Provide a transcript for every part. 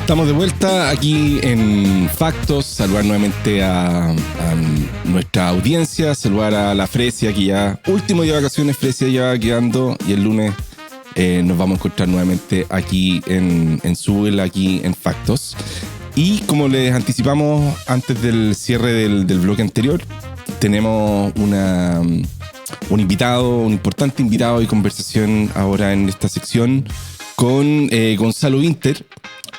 Estamos de vuelta aquí en Factos. Saludar nuevamente a nuestra audiencia, saludar a la Fresia, que ya último día de vacaciones, Fresia ya va quedando, y el lunes nos vamos a encontrar nuevamente aquí en Subel, aquí en Factos. Y como les anticipamos antes del cierre del bloque anterior, tenemos un invitado, un importante invitado de conversación ahora en esta sección con Gonzalo Winter.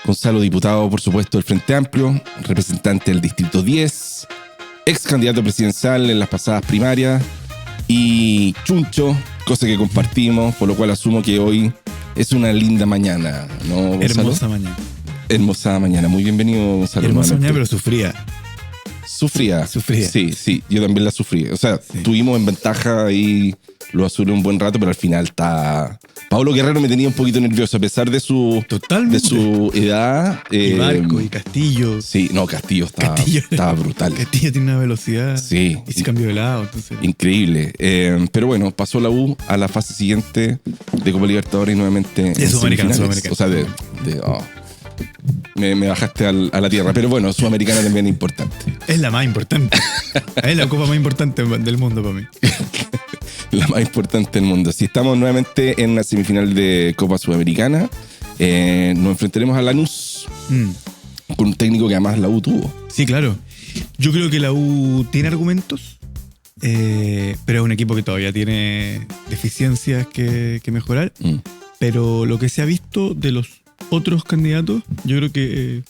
Gonzalo, diputado, por supuesto, del Frente Amplio, representante del Distrito 10, ex candidato presidencial en las pasadas primarias y chuncho, cosa que compartimos, por lo cual asumo que hoy es una linda mañana, ¿no, Gonzalo? Hermosa mañana. Hermosa mañana. Muy bienvenido, Gonzalo. Hermosa mañana, pero sufría. Sufría. Sufría. Sí, yo también la sufrí. O sea, sí. Tuvimos en ventaja ahí los azules un buen rato, pero al final está... Pablo Guerrero me tenía un poquito nervioso, a pesar de su... Totalmente. De su edad. Y Barco, y Castillo. Sí, no, Castillo estaba brutal. Castillo tiene una velocidad. Sí. Y se cambió de lado, entonces... Increíble. Pero bueno, pasó la U a la fase siguiente de Copa Libertadores y nuevamente... De Sudamericana. O sea, me bajaste a la tierra. Pero bueno, Sudamericana también es importante. Es la más importante. Es la copa más importante del mundo para mí. La más importante del mundo. Si estamos nuevamente en una semifinal de Copa Sudamericana, nos enfrentaremos a Lanús con un técnico que además la U tuvo. Sí, claro. Yo creo que la U tiene argumentos, pero es un equipo que todavía tiene deficiencias que mejorar. Pero lo que se ha visto de los otros candidatos, yo creo que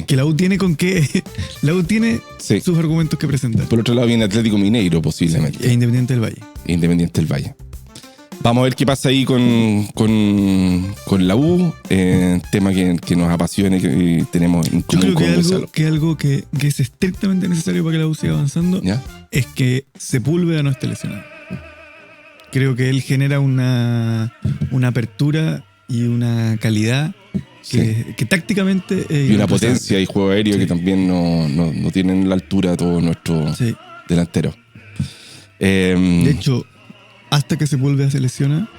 la U tiene la U tiene sus argumentos que presentar. Por otro lado viene Atlético Mineiro posiblemente. E Independiente del Valle. Independiente del Valle. Vamos a ver qué pasa ahí con la U, tema que nos apasiona y que tenemos en común con Gonzalo. Que algo que es estrictamente necesario para que la U siga avanzando, ¿ya? Es que Sepúlveda no esté lesionado. Creo que él genera una apertura y una calidad que tácticamente... y una potencia y juego aéreo que también no tienen la altura de todos nuestros delanteros. De hecho, hasta que Sepúlveda se lesiona,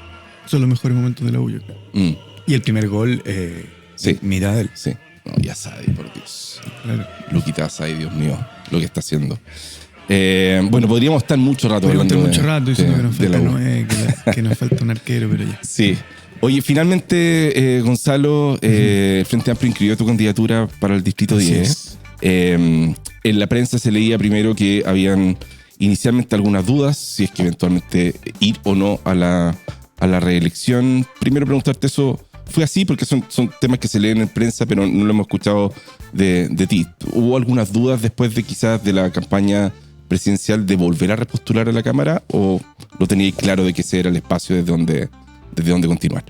son los mejores momentos de la U. Y el primer gol, mira él. Sí. No, ya sabe, por Dios. Claro. Luquita sabe, Dios mío, lo que está haciendo. Bueno, podríamos estar mucho rato hablando mucho rato diciendo que nos falta un arquero, pero ya. Sí. Oye, finalmente, Gonzalo, Frente Amplio inscribió tu candidatura para el Distrito 10. En la prensa se leía primero que habían inicialmente algunas dudas, si es que eventualmente ir o no a la reelección. Primero preguntarte eso, ¿fue así? Porque son temas que se leen en prensa, pero no lo hemos escuchado de ti. ¿Hubo algunas dudas después de quizás de la campaña presidencial de volver a repostular a la Cámara, o lo teníais claro de que ese era el espacio desde donde continuar?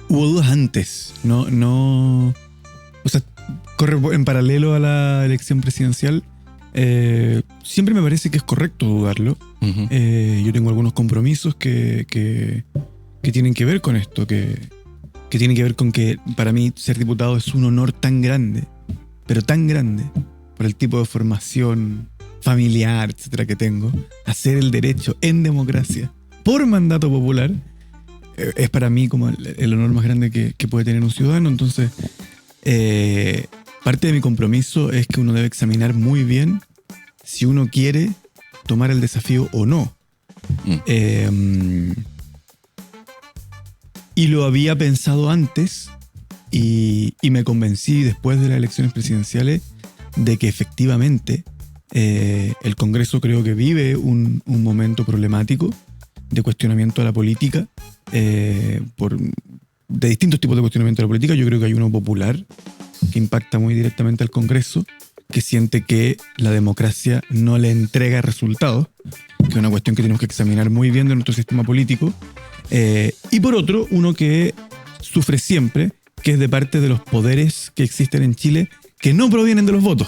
Hubo dudas antes, no, o sea, corre en paralelo a la elección presidencial. Siempre me parece que es correcto dudarlo. Yo tengo algunos compromisos que tienen que ver con esto, que tienen que ver con que para mí ser diputado es un honor tan grande, pero tan grande, por el tipo de formación familiar, etcétera, que tengo. Hacer el derecho en democracia por mandato popular es para mí como el honor más grande que puede tener un ciudadano. Entonces, parte de mi compromiso es que uno debe examinar muy bien si uno quiere tomar el desafío o no. Y lo había pensado antes y me convencí después de las elecciones presidenciales de que efectivamente el Congreso creo que vive un momento problemático de cuestionamiento a la política, de distintos tipos de cuestionamiento a la política. Yo creo que hay uno popular que impacta muy directamente al Congreso, que siente que la democracia no le entrega resultados, que es una cuestión que tenemos que examinar muy bien de nuestro sistema político. Y por otro, uno que sufre siempre, que es de parte de los poderes que existen en Chile, que no provienen de los votos,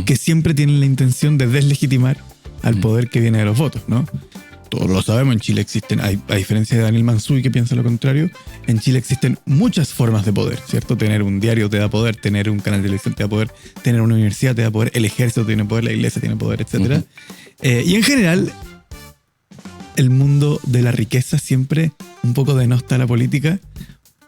que siempre tienen la intención de deslegitimar al poder que viene de los votos, ¿no? Todos lo sabemos, en Chile existen, a diferencia de Daniel Mansuy, que piensa lo contrario, en Chile existen muchas formas de poder, ¿cierto? Tener un diario te da poder, tener un canal de televisión te da poder, tener una universidad te da poder, el ejército tiene poder, la iglesia tiene poder, etc. Y en general, el mundo de la riqueza siempre un poco denosta a la política,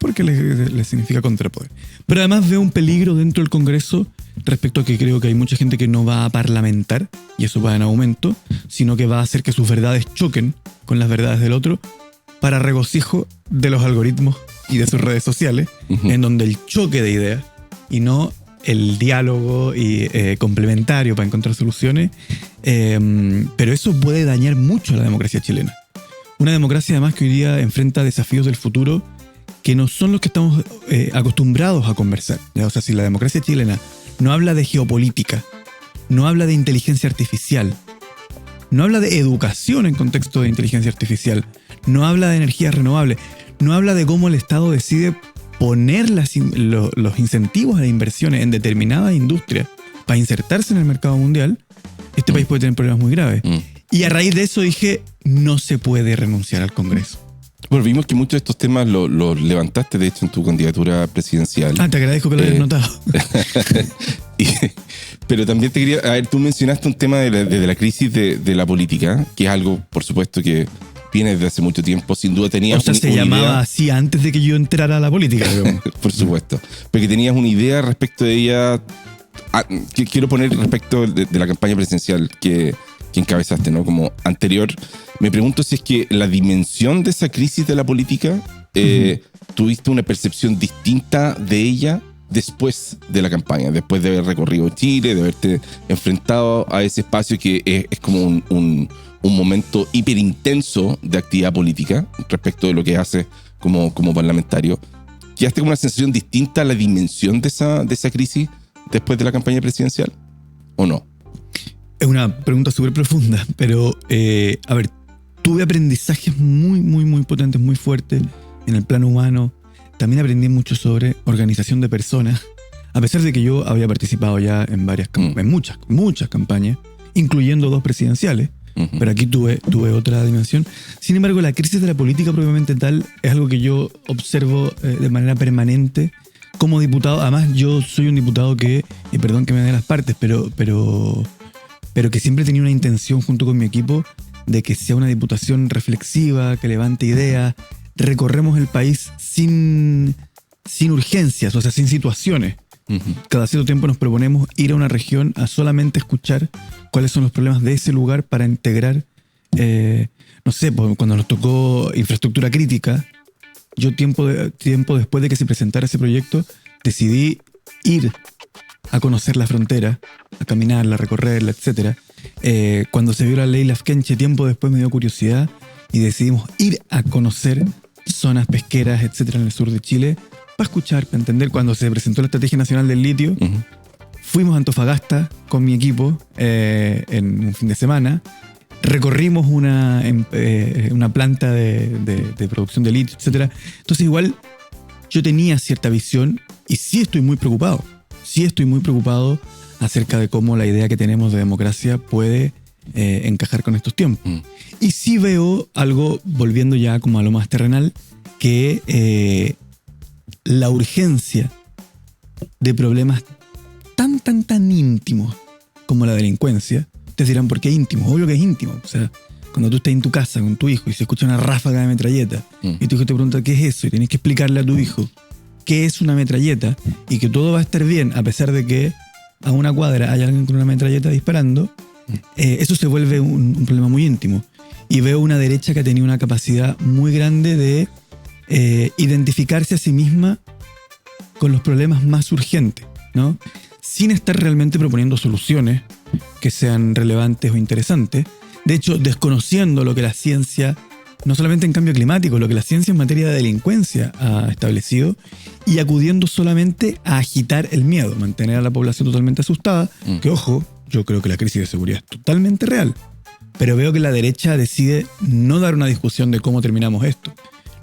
porque le significa contrapoder. Pero además veo un peligro dentro del Congreso respecto a que creo que hay mucha gente que no va a parlamentar, y eso va en aumento, sino que va a hacer que sus verdades choquen con las verdades del otro para regocijo de los algoritmos y de sus redes sociales, en donde el choque de ideas y no el diálogo y complementario para encontrar soluciones, pero eso puede dañar mucho a la democracia chilena. Una democracia además que hoy día enfrenta desafíos del futuro que no son los que estamos acostumbrados a conversar. O sea, si la democracia chilena no habla de geopolítica, no habla de inteligencia artificial, no habla de educación en contexto de inteligencia artificial, no habla de energías renovables, no habla de cómo el Estado decide poner los incentivos a las inversiones en determinadas industrias para insertarse en el mercado mundial, este país puede tener problemas muy graves. Y a raíz de eso dije, no se puede renunciar al Congreso. Bueno, vimos que muchos de estos temas los levantaste, de hecho, en tu candidatura presidencial. Te agradezco que lo hayas notado. Pero también te quería... A ver, tú mencionaste un tema de la crisis de la política, que es algo, por supuesto, que viene desde hace mucho tiempo. Sin duda tenías se llamaba idea, así antes de que yo entrara a la política. Por supuesto. Pero que tenías una idea respecto de ella... que quiero poner respecto de la campaña presidencial que encabezaste, ¿no? Como anterior. Me pregunto si es que la dimensión de esa crisis de la política, tuviste una percepción distinta de ella después de la campaña, después de haber recorrido Chile, de haberte enfrentado a ese espacio que es como un momento hiperintenso de actividad política respecto de lo que haces como parlamentario. ¿Quedaste con una sensación distinta a la dimensión de esa crisis después de la campaña presidencial o no? Es una pregunta súper profunda, pero a ver, tuve aprendizajes muy, muy, muy potentes, muy fuertes en el plano humano. También aprendí mucho sobre organización de personas, a pesar de que yo había participado ya en en muchas campañas, incluyendo 2 presidenciales, pero aquí tuve otra dimensión. Sin embargo, la crisis de la política propiamente tal es algo que yo observo de manera permanente como diputado. Además, yo soy un diputado que, y perdón que me dé las partes, pero que siempre tenía una intención junto con mi equipo de que sea una diputación reflexiva, que levante ideas, recorremos el país sin urgencias, o sea, sin situaciones. Cada cierto tiempo nos proponemos ir a una región a solamente escuchar cuáles son los problemas de ese lugar para integrar, no sé, cuando nos tocó infraestructura crítica, yo tiempo después de que se presentara ese proyecto, decidí ir a conocer la frontera, a caminarla, a recorrerla, etc. Cuando se vio la ley Lafkenche, tiempo después me dio curiosidad y decidimos ir a conocer zonas pesqueras, etc. en el sur de Chile, para escuchar, para entender. Cuando se presentó la Estrategia Nacional del Litio, fuimos a Antofagasta con mi equipo en un fin de semana, recorrimos una planta de producción de litio, etc. Entonces igual yo tenía cierta visión y sí estoy muy preocupado acerca de cómo la idea que tenemos de democracia puede encajar con estos tiempos. Y sí veo algo, volviendo ya como a lo más terrenal, que la urgencia de problemas tan íntimos como la delincuencia, ustedes dirán, ¿por qué íntimo? Obvio que es íntimo. O sea, cuando tú estás en tu casa con tu hijo y se escucha una ráfaga de metralleta y tu hijo te pregunta ¿qué es eso? Y tienes que explicarle a tu hijo qué es una metralleta y que todo va a estar bien a pesar de que a una cuadra hay alguien con una metralleta disparando, eso se vuelve un problema muy íntimo. Y veo una derecha que ha tenido una capacidad muy grande de identificarse a sí misma con los problemas más urgentes, ¿no? Sin estar realmente proponiendo soluciones que sean relevantes o interesantes. De hecho, desconociendo lo que la ciencia, no solamente en cambio climático, lo que la ciencia en materia de delincuencia ha establecido, y acudiendo solamente a agitar el miedo, mantener a la población totalmente asustada, que ojo, yo creo que la crisis de seguridad es totalmente real, pero veo que la derecha decide no dar una discusión de cómo terminamos esto.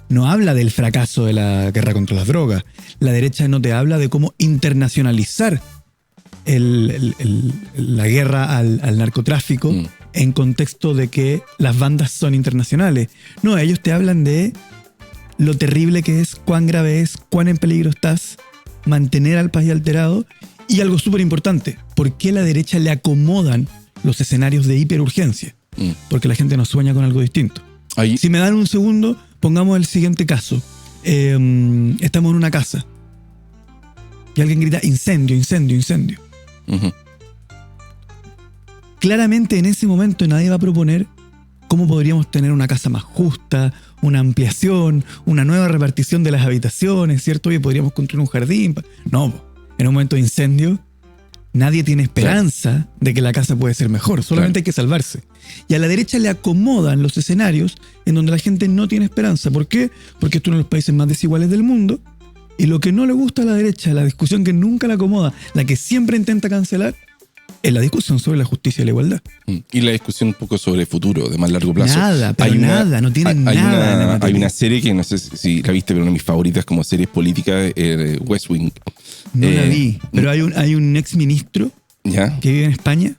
No habla del fracaso de la guerra contra las drogas. La derecha no te habla de cómo internacionalizar la guerra al narcotráfico en contexto de que las bandas son internacionales. No, ellos te hablan de lo terrible que es, cuán grave es, cuán en peligro estás, mantener al país alterado y algo súper importante, ¿por qué a la derecha le acomodan los escenarios de hiperurgencia? Porque la gente no sueña con algo distinto. Ahí. Si me dan un segundo, pongamos el siguiente caso. estamos en una casa y alguien grita incendio, incendio, incendio. Ujú. Claramente en ese momento nadie va a proponer cómo podríamos tener una casa más justa, una ampliación, una nueva repartición de las habitaciones, ¿cierto? Oye, podríamos construir un jardín. No, en un momento de incendio nadie tiene esperanza de que la casa puede ser mejor, solamente hay que salvarse. Y a la derecha le acomodan los escenarios en donde la gente no tiene esperanza. ¿Por qué? Porque esto es uno de los países más desiguales del mundo, y lo que no le gusta a la derecha, la discusión que nunca la acomoda, la que siempre intenta cancelar, es la discusión sobre la justicia y la igualdad. Y la discusión un poco sobre el futuro, de más largo plazo. Nada, pero nada, no tienen nada. Hay una serie que no sé si la viste, pero una de mis favoritas como series políticas, West Wing. No la vi, pero hay un ex ministro ¿Ya? que vive en España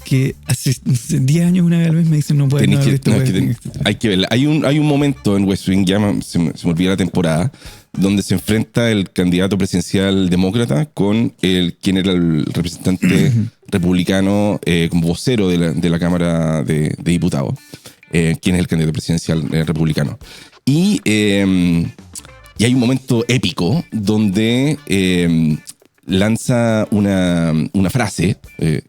que hace 10 años una vez al mes me dicen no puedes no haber visto West Wing. Hay que verla. Hay un momento en West Wing, se me olvida la temporada, donde se enfrenta el candidato presidencial demócrata con quien era el representante republicano, como vocero de la Cámara de Diputados, quien es el candidato presidencial republicano. Y hay un momento épico donde lanza una frase,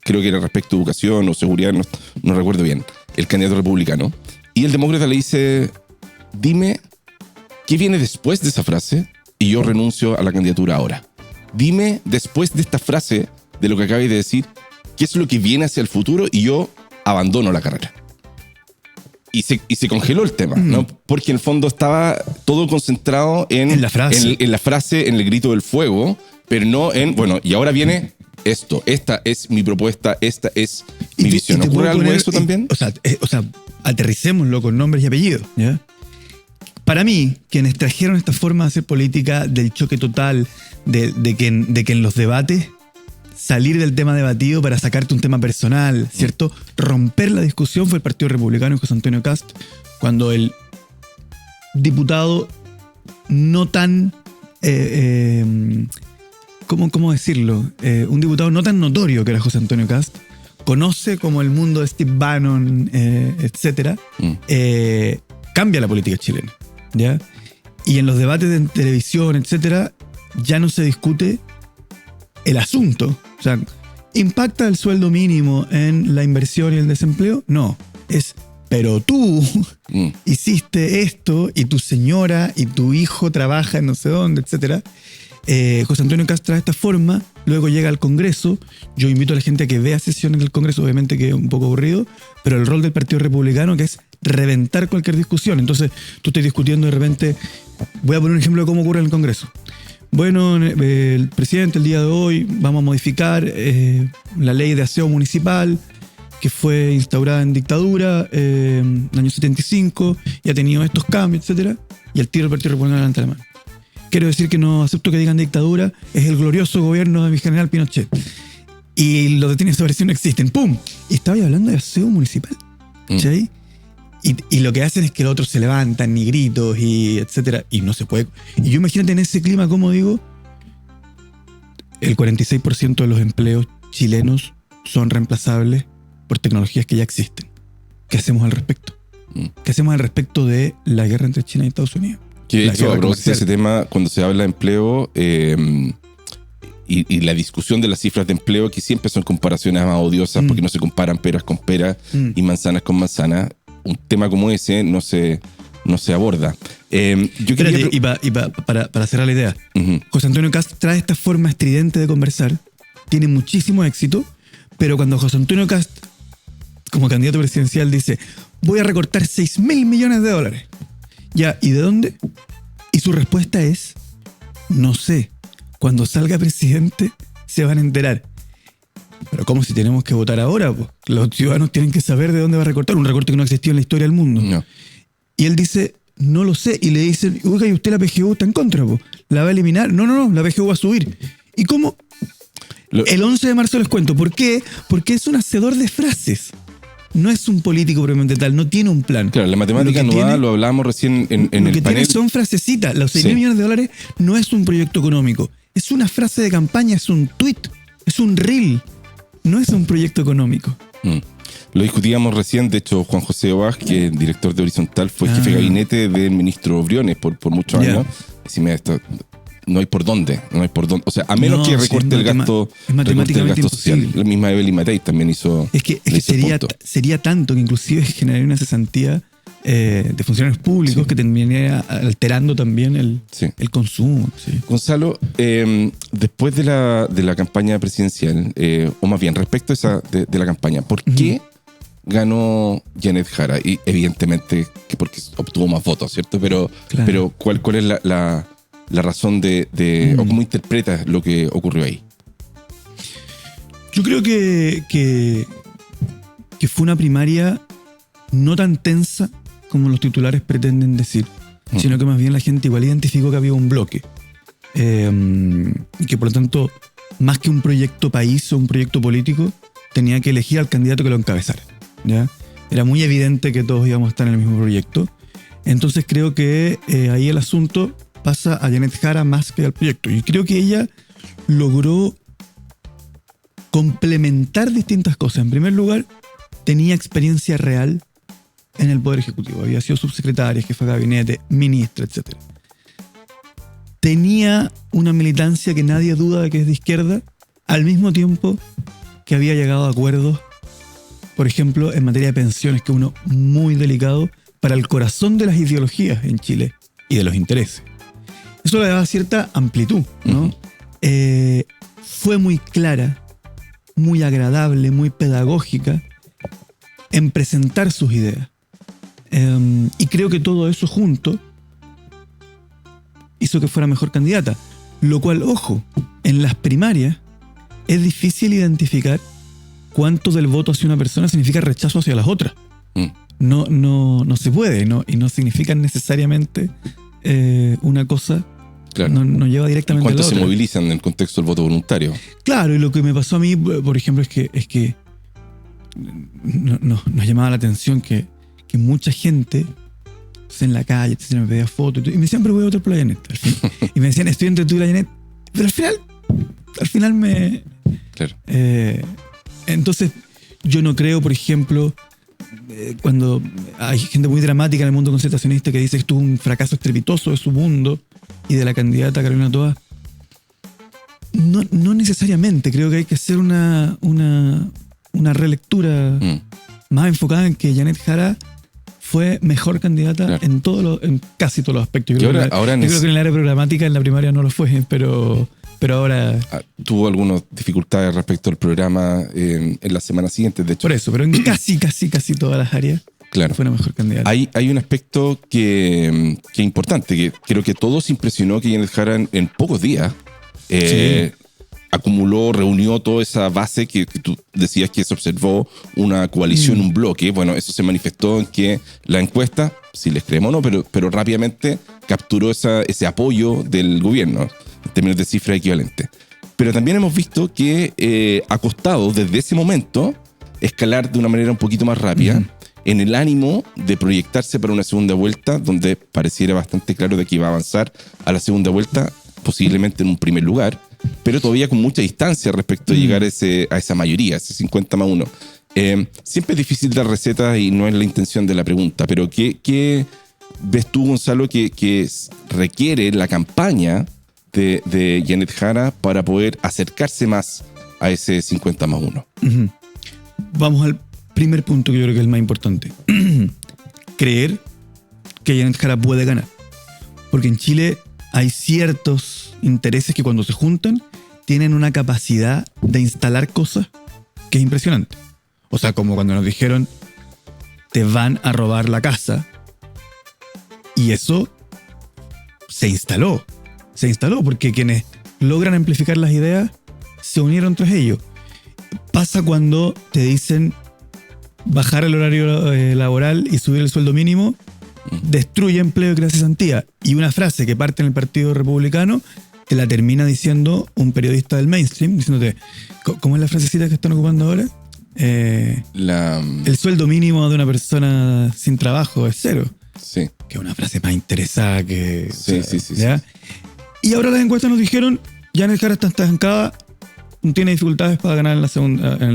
creo que era respecto a educación o seguridad, no recuerdo bien, el candidato republicano, y el demócrata le dice, dime ¿qué viene después de esa frase? Y yo renuncio a la candidatura ahora. Dime, después de esta frase, de lo que acabas de decir, ¿qué es lo que viene hacia el futuro? Y yo abandono la carrera. Y se congeló el tema, ¿no? Porque en el fondo estaba todo concentrado en la frase. En la frase, en el grito del fuego, pero no en, bueno, y ahora viene esto. Esta es mi propuesta, esta es mi visión. ¿Ocurre algo de eso también? O sea, aterricémoslo con nombres y apellidos, ¿ya? Para mí, quienes trajeron esta forma de hacer política del choque total, de que en los debates salir del tema debatido para sacarte un tema personal, ¿cierto? Romper la discusión fue el Partido Republicano y José Antonio Kast, cuando el diputado no tan... ¿cómo decirlo? Un diputado no tan notorio que era José Antonio Kast, conoce como el mundo de Steve Bannon, etc., cambia la política chilena, ¿ya? Y en los debates de televisión, etcétera, ya no se discute el asunto. O sea, ¿impacta el sueldo mínimo en la inversión y el desempleo? No. Es, pero tú hiciste esto y tu señora y tu hijo trabaja en no sé dónde, etcétera. José Antonio Kast trae esta forma, luego llega al Congreso. Yo invito a la gente a que vea sesiones del Congreso, obviamente que es un poco aburrido, pero el rol del Partido Republicano, que es reventar cualquier discusión. Entonces tú estás discutiendo de repente, voy a poner un ejemplo de cómo ocurre en el Congreso. Bueno, el presidente el día de hoy vamos a modificar la ley de aseo municipal que fue instaurada en dictadura en el año 75 y ha tenido estos cambios, etcétera. Y el tiro del Partido Republicano levanta la mano. Quiero decir que no acepto que digan dictadura, es el glorioso gobierno de mi general Pinochet. Y los detenidos de versión no existen. ¡Pum! Y estaba hablando de aseo municipal. ¿Sí? Y lo que hacen es que los otros se levantan, ni gritos, y etcétera. Y no se puede. Y yo imagínate en ese clima, como digo, el 46% de los empleos chilenos son reemplazables por tecnologías que ya existen. ¿Qué hacemos al respecto? ¿Qué hacemos al respecto de la guerra entre China y Estados Unidos? Que de hecho, a propósito de ese tema, cuando se habla de empleo y la discusión de las cifras de empleo, que siempre son comparaciones más odiosas porque no se comparan peras con peras y manzanas con manzanas, un tema como ese no se aborda. Para cerrar la idea, José Antonio Kast trae esta forma estridente de conversar, tiene muchísimo éxito, pero cuando José Antonio Kast, como candidato presidencial, dice, voy a recortar $6.000 millones. Ya, ¿y de dónde? Y su respuesta es, no sé, cuando salga presidente se van a enterar. Pero ¿cómo si tenemos que votar ahora? Pues los ciudadanos tienen que saber de dónde va a recortar, un recorte que no existió en la historia del mundo. No. Y él dice, no lo sé, y le dicen, oiga, ¿y usted la PGU está en contra? Pues? ¿La va a eliminar? No, la PGU va a subir. ¿Y cómo? El 11 de marzo les cuento. ¿Por qué? Porque es un hacedor de frases. No es un político propiamente tal, no tiene un plan. Claro, la matemática anual, lo hablábamos recién en el que panel. Son frasecitas. Los $6.000 millones no es un proyecto económico. Es una frase de campaña, es un tweet, es un reel. No es un proyecto económico. Lo discutíamos recién, de hecho, Juan José Obas, que es director de Horizontal, fue jefe de gabinete del ministro Briones por muchos años. No hay por dónde. O sea, a menos que recorte el gasto social. La misma Evelyn Matei también hizo. Es que sería tanto que inclusive generaría una cesantía de funcionarios públicos que terminaría alterando también el consumo. Sí. Gonzalo, después de la campaña presidencial, o más bien respecto a esa de la campaña, ¿por qué ganó Janet Jara? Y evidentemente que porque obtuvo más votos, ¿cierto? Pero ¿cuál es la razón o cómo interpretas lo que ocurrió ahí? Yo creo que fue una primaria no tan tensa como los titulares pretenden decir, sino que más bien la gente igual identificó que había un bloque. Y que por lo tanto, más que un proyecto país o un proyecto político, tenía que elegir al candidato que lo encabezara, ¿ya? Era muy evidente que todos íbamos a estar en el mismo proyecto. Entonces creo que ahí el asunto pasa a Janet Jara más que al proyecto. Y creo que ella logró complementar distintas cosas. En primer lugar, tenía experiencia real en el Poder Ejecutivo. Había sido subsecretaria, jefa de gabinete, ministra, etc. Tenía una militancia que nadie duda de que es de izquierda, al mismo tiempo que había llegado a acuerdos, por ejemplo, en materia de pensiones, que es uno muy delicado para el corazón de las ideologías en Chile y de los intereses. Eso le daba cierta amplitud, ¿no? Fue muy clara, muy agradable, muy pedagógica en presentar sus ideas. Y creo que todo eso junto hizo que fuera mejor candidata. Lo cual, ojo, en las primarias es difícil identificar cuánto del voto hacia una persona significa rechazo hacia las otras. No se puede, ¿no? Y no significan necesariamente una cosa. Claro. No lleva directamente a la otra. ¿Cuánto se movilizan en el contexto del voto voluntario? Claro, y lo que me pasó a mí, por ejemplo, es que nos llamaba la atención que mucha gente en la calle me pedía fotos y me decían, pero voy a votar por la Janet. Y me decían, estoy entre tú y la Janet. Pero al final me... Claro. Entonces, yo no creo, por ejemplo, cuando hay gente muy dramática en el mundo concertacionista que dice que esto es un fracaso estrepitoso de su mundo y de la candidata Carolina Toa. No necesariamente. Creo que hay que hacer una relectura más enfocada en que Janet Jara fue mejor candidata en casi todos los aspectos. Yo creo que en el área programática en la primaria no lo fue, pero ahora... Tuvo algunas dificultades respecto al programa en la semana siguiente, de hecho. Por eso, pero en casi todas las áreas fue una mejor candidata. Hay un aspecto que es importante, que creo que todos impresionó que Janet Jara en pocos días reunió toda esa base que tú decías que se observó una coalición, un bloque. Bueno, eso se manifestó en que la encuesta, si les creemos o no, pero rápidamente capturó ese apoyo del gobierno en términos de cifra equivalente. Pero también hemos visto que ha costado desde ese momento escalar de una manera un poquito más rápida en el ánimo de proyectarse para una segunda vuelta, donde pareciera bastante claro de que iba a avanzar a la segunda vuelta, posiblemente en un primer lugar, pero todavía con mucha distancia respecto de llegar a esa mayoría, ese 50+1. Siempre es difícil dar recetas y no es la intención de la pregunta, pero ¿qué ves tú, Gonzalo, que requiere la campaña de Janet Jara para poder acercarse más a ese 50+1? Vamos al primer punto que yo creo que es el más importante. Creer que Janet Jara puede ganar. Porque en Chile hay ciertos intereses que cuando se juntan tienen una capacidad de instalar cosas que es impresionante. O sea, como cuando nos dijeron te van a robar la casa, y eso se instaló porque quienes logran amplificar las ideas se unieron tras ellos. Pasa cuando te dicen bajar el horario laboral y subir el sueldo mínimo destruye empleo y crea cesantía. Y una frase que parte en el Partido Republicano te la termina diciendo un periodista del mainstream, diciéndote, ¿cómo es la frasecita que están ocupando ahora? El sueldo mínimo de una persona sin trabajo es 0. Sí. Que es una frase más interesada que... Sí. Y ahora las encuestas nos dijeron, Janet Jara está estancada, tiene dificultades para ganar en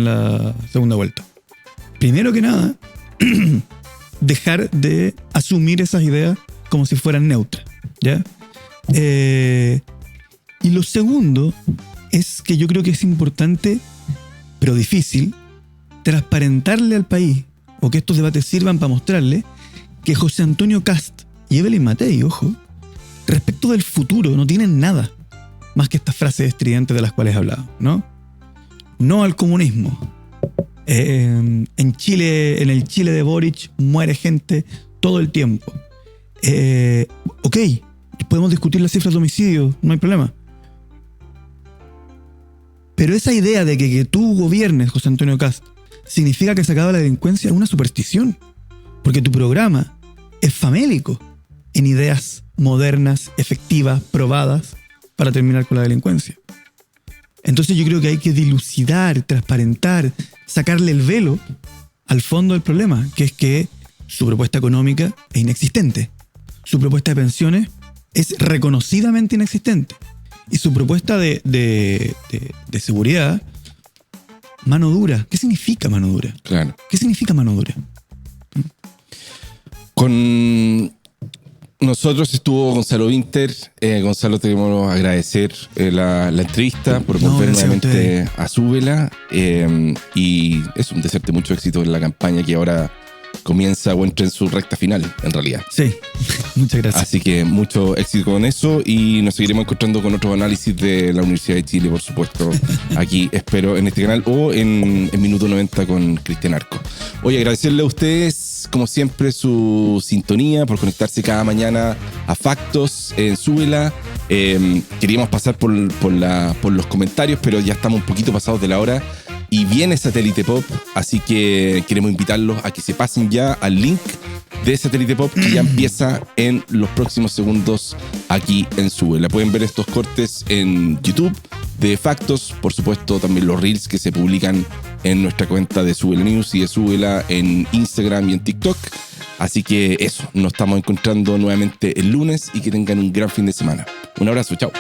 la segunda vuelta. primero que nada, dejar de asumir esas ideas como si fueran neutras, ¿ya? Y lo segundo es que yo creo que es importante, pero difícil, transparentarle al país, o que estos debates sirvan para mostrarle que José Antonio Kast y Evelyn Matei, ojo, respecto del futuro no tienen nada más que estas frases estridentes de las cuales he hablado, ¿no? No al comunismo. En Chile, en el Chile de Boric, muere gente todo el tiempo. Ok, podemos discutir las cifras de homicidios, no hay problema. Pero esa idea de que tú gobiernes, José Antonio Kast, significa que se acaba la delincuencia es una superstición. Porque tu programa es famélico en ideas modernas, efectivas, probadas para terminar con la delincuencia. Entonces yo creo que hay que dilucidar, transparentar, sacarle el velo al fondo del problema, que es que su propuesta económica es inexistente. Su propuesta de pensiones es reconocidamente inexistente. Y su propuesta de seguridad, mano dura. ¿Qué significa mano dura? Claro. ¿Qué significa mano dura? Con nosotros estuvo Gonzalo Winter. Gonzalo, te queremos agradecer la entrevista, por volver nuevamente a Súbela. Y es un desearte mucho éxito en la campaña que ahora comienza o entra en su recta final, en realidad. Sí, muchas gracias. Así que mucho éxito con eso y nos seguiremos encontrando con otros análisis de la Universidad de Chile, por supuesto, aquí espero en este canal o en Minuto 90 con Cristian Arco. Oye, agradecerle a ustedes, como siempre, su sintonía, por conectarse cada mañana a Factos en Súbela. Queríamos pasar por los comentarios, pero ya estamos un poquito pasados de la hora. Y viene Satélite Pop, así que queremos invitarlos a que se pasen ya al link de Satélite Pop, que ya empieza en los próximos segundos aquí en Súbela. Pueden ver estos cortes en YouTube de Factos, por supuesto también los reels que se publican en nuestra cuenta de Súbela News y de Súbela en Instagram y en TikTok. Así que eso, nos estamos encontrando nuevamente el lunes y que tengan un gran fin de semana. Un abrazo, chao.